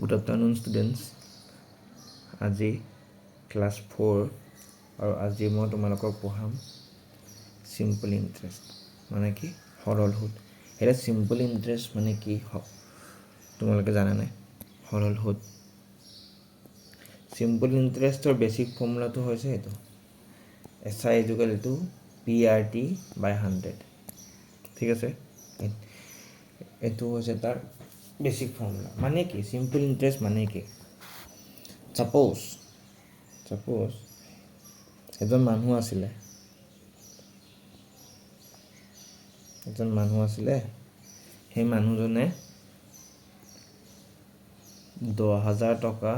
Good afternoon, students. আজি class 4 আৰু আজি মই তোমালোকক পঢ়াম সিম্পল ইন্টাৰেষ্ট মানে কি সৰল সুদ। এটা সিম্পল ইন্টাৰেষ্ট মানে কি তোমালোকে জানা নাই? সৰল সুদ। সিম্পল ইন্টাৰেষ্টৰ বেসিক ফৰ্মুলাটো হৈছে এইটো SI = PRT/100। ঠিক আছে, এইটো হৈছে তাৰ বেসিক ফৰ্মুলা। মানে কি সিম্পল ইন্টারেস্ট মানে কি? সাপোজ এজন মানুহ আছিলে সেই মানুহজনে 10,000 টকা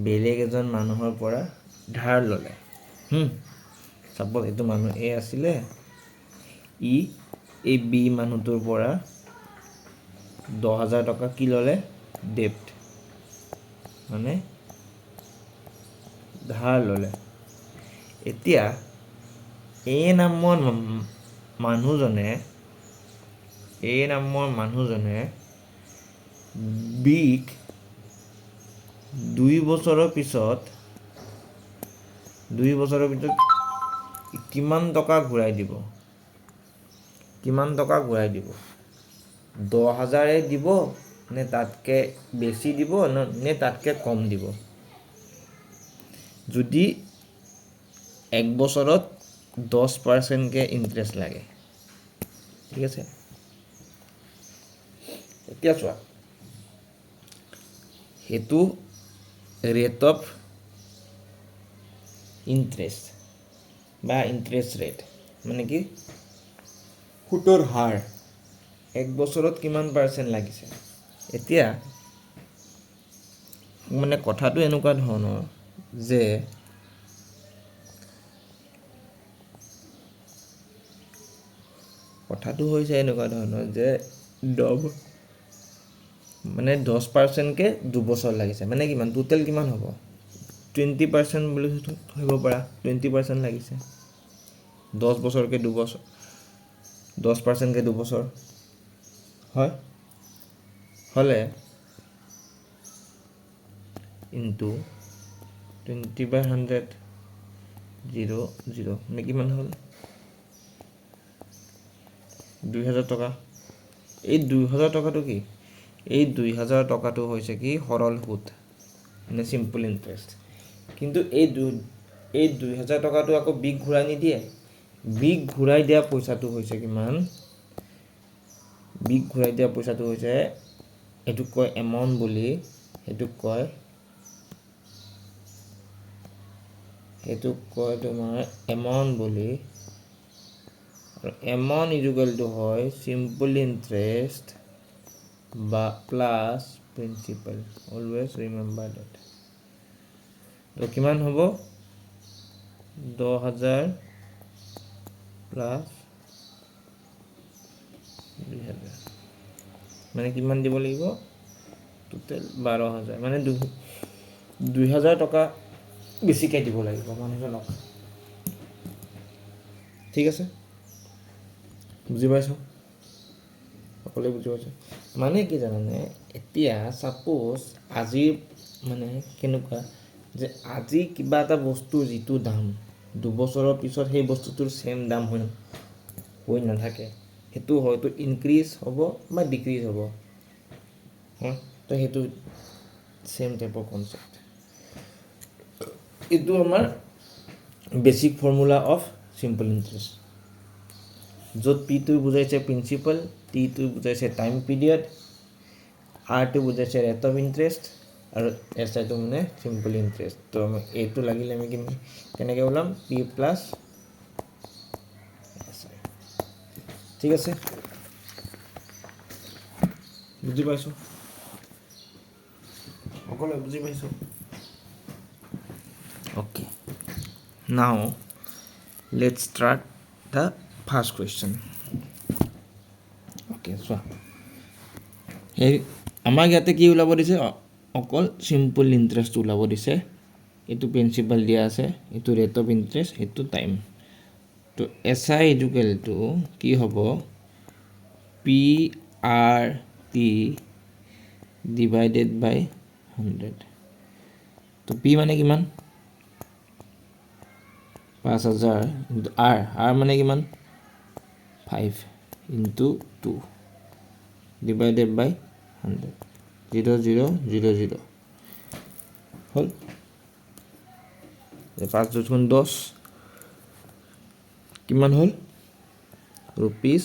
বেলেগ এজন মানুহৰ পৰা ধাৰ ল'লে। সাপোজ এইটো মানুহ A আছিলে, এই B মানুহটোৰ পৰা 10,000 টকা কি ল'লে? ডেপ্ট মানে ধাৰ ল'লে। এতিয়া এই নামৰ মানুহজনে বিক 2 বছৰৰ পিছত কিমান টকা ঘূৰাই দিব? 10,000 দিব নে তাতকে বেছি দিব নে তাতকে কম দিব? যদি 1 বছৰত 10% ইন্টাৰেস্ট লাগে, ঠিক আছে। এতিয়া চোৱা, সেইটো ৰেট অফ ইন্টাৰেস্ট বা ইন্টাৰেস্ট ৰেট মানে কি সুতৰ হাৰ। 1 বছৰত কিমান % লাগিছে? এতিয়া মানে কথাটো এনেকুৱা ধৰণৰ যে কথাটো হৈছে এনেকুৱা ধৰণৰ যে 10%কে 2 বছৰ লাগিছে মানে কিমান? টোটেল কিমান হ'ব? 20% বুলি ধৰিব পাৰা। 20% লাগিছে 10 বছৰকে 2 বছৰ, 10%কে 2 বছৰ হয়, হলে ইনটু 20/100 0 মানে কিমান হ'ল? 2,000 টকা। এই 2,000 টকাটো কি? এই 2,000 টকাটো হৈছে কি সৰল সুদ মানে সিম্পল ইন্টাৰেস্ট। কিন্তু এই 2,000 টকাটো আকৌ বিক ঘূৰাই নিদিয়ে। বিক ঘূৰাই দিয়া পইচাটো হৈছে কিমান? বিক ঘূৰাই দিয়া পইচাটো হৈছে, এইটোক কয় এমাউন্ট বুলি, সেইটোক কয় তোমাৰ এমাউন্ট বুলি। এমাউন্ট = হয় সিম্পল ইন্টারেস্ট বা plus principal. Always remember that. তো কিমান হ'ব? 10,000 প্লাস 2,000 মানে কিমান দিব লাগিব? টোটেল 12,000 মানে 2,000 টকা বেছিকৈ দিব লাগিব মানুহজনক। ঠিক আছে, বুজি পাইছো? সকলোৱে বুজি পাইছে? মানে কি জানানে? এতিয়া সাপোজ আজি মানে কেনেকুৱা যে আজি কিবা এটা বস্তুৰ যিটো দাম 2 বছৰৰ পিছত সেই বস্তুটোৰ সেম দাম হৈ নাথাকে। সেইটো হয়তো ইনক্ৰিজ হ'ব বা ডিক্ৰিজ হ'ব। তো সেইটো সেম টাইপৰ কনচেপ্ট। এইটো আমাৰ basic formula of simple interest, য'ত P টো বুজাইছে প্ৰিন্সিপাল, T টো বুজাইছে টাইম পিৰিয়ড, R টো বুজাইছে ৰেট অফ ইন্টাৰেস্ট আৰু SI টো মানে সিম্পল ইন্টারেস্ট। তো এইটো লাগিলে আমি কেনেকৈ ওলাম? P + SI। ঠিক আছে, বুজি পাইছো? সকলোৱে বুজি পাইছো? Okay, now let's start the first question. Okay, চোৱা, এই আমাক ইয়াতে কি ওলাব দিছে? অকল সিম্পল ইন্টাৰেস্ট ওলাব দিছে। এইটো প্ৰিন্সিপাল দিয়া আছে, এইটো ৰেট অফ ইন্টারেস্ট, এইটো টাইম। তো SI = কি হ'ব? PRT ডিভাইডেড বাই 100 তো পি মানে কিমান 5000 ইনটু আৰ মানে কিমান 5 ইনটু 2 ডিভাইডেড বাই 100 0 0 0 0 হল 5 2 10 কিমান হল rupees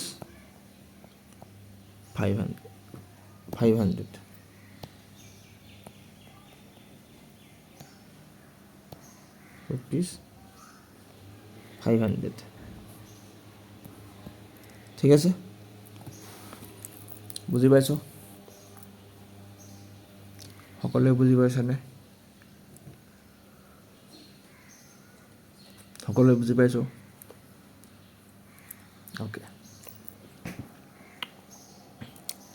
500 rupees 500 ঠিক আছে বুজি পাইছো সকলোৱে বুজি পাইছানে সকলোৱে বুজি পাইছো ওকে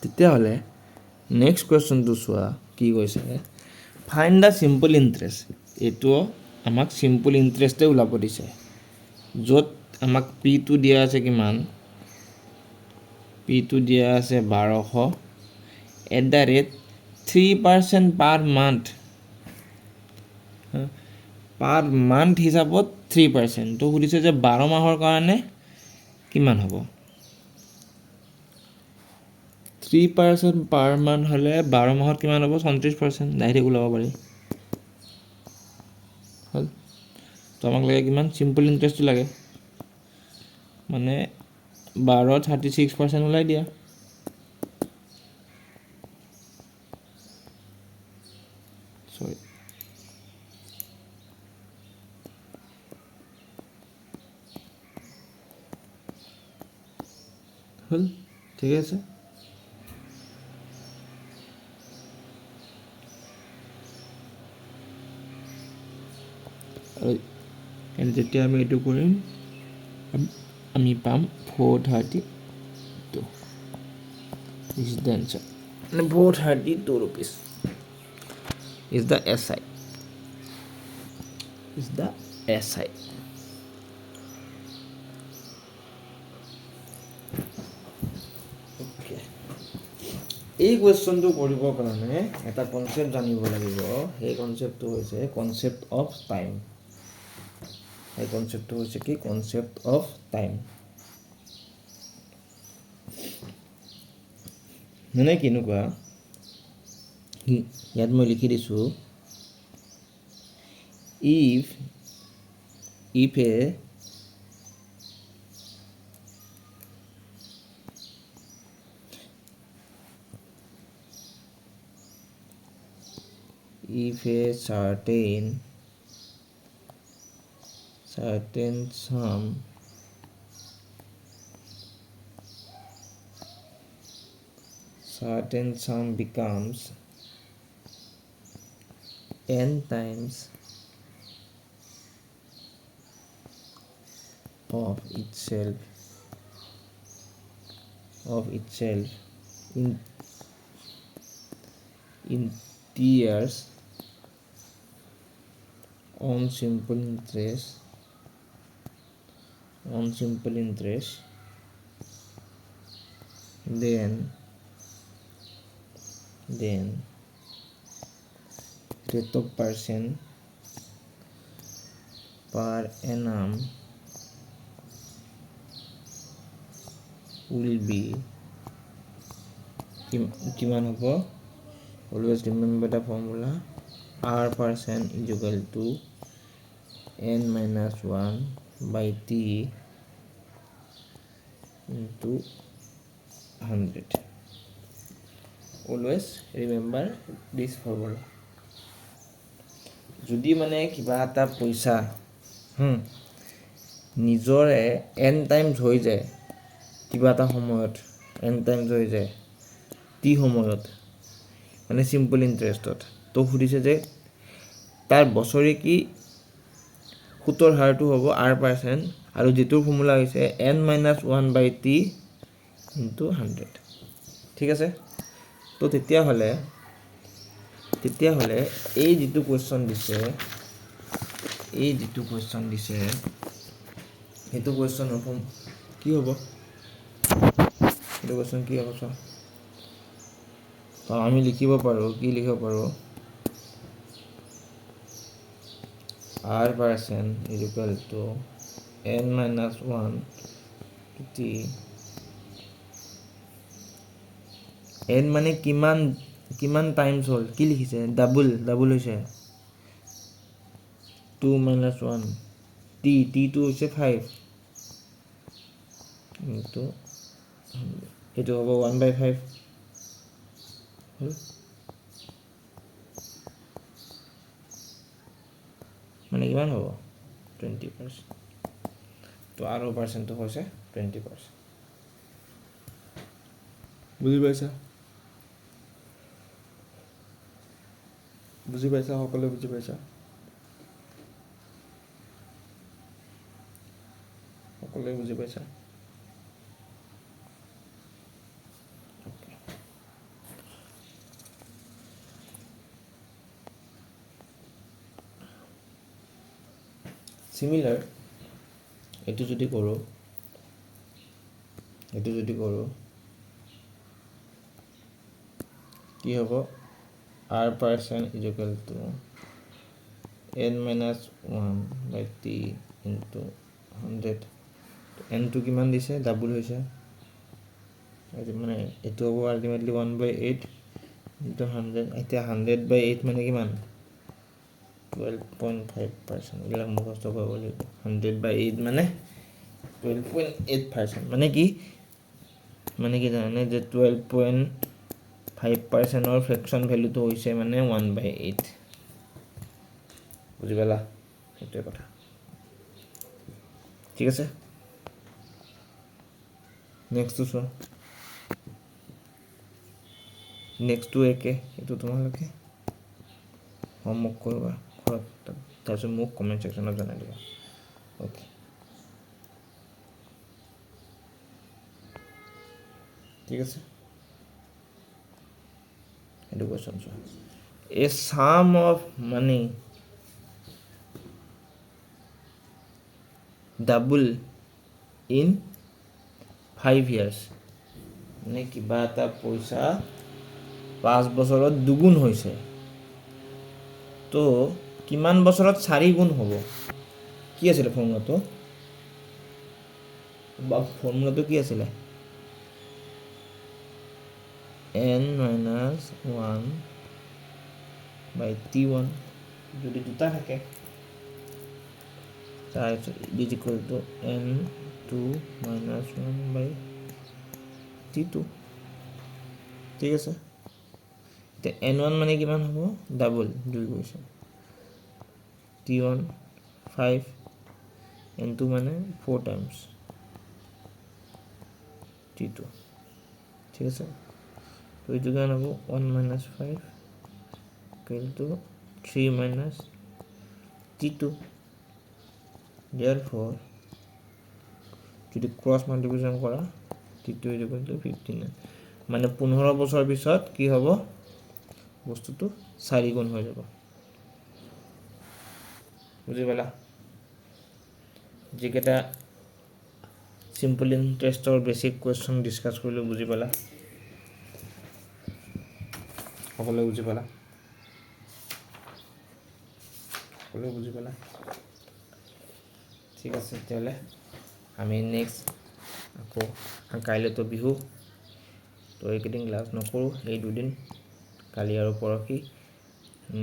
তেতিয়াহ'লে নেক্সট কুৱেশ্যনটো চোৱা কি কৈছে ফাইণ্ড দ্য চিম্পল ইণ্টাৰেষ্ট এইটো আমাক চিম্পল ইণ্টাৰেষ্টে ওলাব দিছে য'ত আমাক পিটো দিয়া আছে কিমান পিটো দিয়া আছে 1200 at the rate 3% per month হিচাপত 3% তো সুধিছে যে 12 মাহৰ কাৰণে কিমান হ'ব 3% পাৰ মান্থ হ'লে 12 মাহত কিমান হ'ব 34% ডাইৰেক্ট ওলাব পাৰি হ'ল তো আমাক লাগে কিমান চিম্পল ইণ্টাৰেষ্টটো লাগে মানে 12 36% ওলাই দিয়া সৰি হ'ল ঠিক আছে আৰু যেতিয়া আমি এইটো কৰিম আমি পাম 432 this is the answer and 432 rupees is the SI okay এই কোৱেশ্চনটো কৰিবৰ কাৰণে এটা কনসেপ্ট জানিব লাগিব সেই কনসেপ্টটো হৈছে কনসেপ্ট অফ টাইম এই কনসেপ্টটো হৈছে কি কনসেপ্ট অফ টাইম মানে কেনেকুৱা ইয়াত মই লিখি দিছোঁ if a certain sum becomes n times of itself in years on simple interest then rate of percent per annum will be কিমান হ'ব always remember the formula r% is equal to n minus 1 by t into 100 always remember this formula যদি মানে কিবা এটা পইচা নিজৰে n times হৈ যায় কিবা এটা সময়ত n টাইমছ হৈ যায় টি সময়ত মানে সিম্পল ইণ্টাৰেষ্টত তো সুধিছে যে তাৰ বছৰে কি সুতৰ হাৰটো হ'ব r% আৰু যেটোৰ ফৰ্মুলা হৈছে n minus 1 by t into 100 ঠিক আছে তো তেতিয়াহ'লে এই যেটো কোৱেশ্চন দিছে সেইটো কোৱেশ্চনৰ ফৰ্ম কি হ'ব এইটো কোৱেশ্চন কি হ'ব তো আমি লিখিব পাৰোঁ কি লিখিব পাৰোঁ r% is equal to n minus 1 t n মানে কিমান কিমান টাইমছ হ'ল কি লিখিছে ডাবল হৈছে 2 minus 1 t টো হৈছে 5 ইনটু এইটো হ'ব 1/5 হ'ল মানে কিমান হ'ব 20%। তো আৰু পাৰ্চেণ্টটো হৈছে 20%। বুজি পাইছা সকলোৱে বুজি পাইছা সকলোৱে বুজি পাইছা চিমিলাৰ এইটো যদি কৰোঁ কি হ'ব r% is equal to n minus 1 by t into 100 n টো কিমান দিছে ডাবল হৈছে মানে এইটো হ'ব আল্টিমেটলি 1/8 into 100 এতিয়া 100/8 মানে কিমান 12.5% এইবিলাক মুখস্থ কৰিব লাগিব 100/8 মানে 12.8% মানে কি জানে যে 12.5%ৰ ফ্ৰেকশ্যন ভেলুটো হৈছে মানে 1/8 বুজি পালা সেইটোৱে কথা ঠিক আছে নেক্সটটো চোৱা নেক্সটটো একে এইটো তোমালোকে হোমৱৰ্ক কৰিবা ঘৰত তাৰপিছত মোক কমেণ্ট ছেকশ্যনত জনাই দিবা অ'কে ঠিক আছে এইটো কুৱেশ্যন চোৱা a sum of money double in 5 years মানে কিবা এটা পইচা 5 বছৰত দুগুণ হৈছে তো কিমান বছৰত 4 গুণ হ'ব কি আছিলে ফৰ্মুলাটো কি আছিলে n minus 1 by t1 যদি দুটা থাকে তাৰপিছত is equal to n2 minus 1 by t2 ঠিক আছে এতিয়া n1 মানে কিমান হ'ব ডাবল 2 গৈছে t1 5 n2 মানে 4 times t2 ঠিক আছে তো এইটো কিমান হ'ব 1 minus 5 equal to 3 minus t2 therefore যদি ক্ৰছ মাল্টিপ্লিকেশ্যন কৰা t2 is equal to 59 মানে 15 বছৰ পিছত কি হ'ব বস্তুটো 4 গুণ হৈ যাব বুজি পালা যিকেইটা সিম্পল ইন্টাৰেষ্টৰ বেসিক কুৱেশ্যন ডিসকাস কৰিলো বুজি পালা সকলোৱে বুজি পালা ঠিক আছে তেতিয়াহ'লে আমি নেক্সট আকৌ কাইলৈতো বিহু তো এইকেইদিন ক্লাছ নকৰোঁ এই দুদিন কালি আৰু পৰহি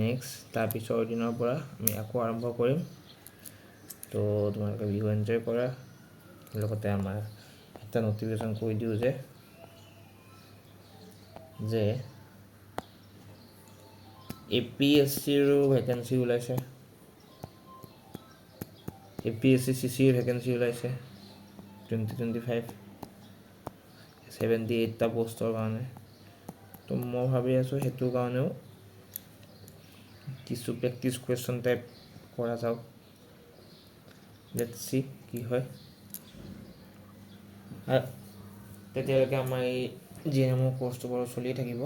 নেক্সট তাৰ পিছৰ দিনৰ পৰা আমি আকৌ আৰম্ভ কৰিম তো তোমালোকে বিহু এনজয় কৰা লগতে আমাৰ এটা নটিফিকেশ্যন কৰি দিওঁ যে APSCৰ ভেকেন্সি ওলাইছে APSC CCৰ ভেকেন্সি ওলাইছে 2025 78টা পোষ্টৰ কাৰণে তো মই ভাবি আছোঁ সেইটোৰ কাৰণেও কিছু প্ৰেক্টিছ কুৱেশ্যন টাইপ কৰা যাওক লেটছ সি কি হয় আৰু তেতিয়ালৈকে আমাৰ এই GNM কোৰ্চটো বাৰু চলি থাকিব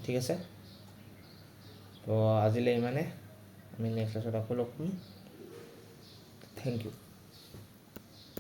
ঠিক আছে তো আজিলৈ ইমানে আমি নেক্সট ক্লাছত আকৌ লগ পাম থেংক ইউ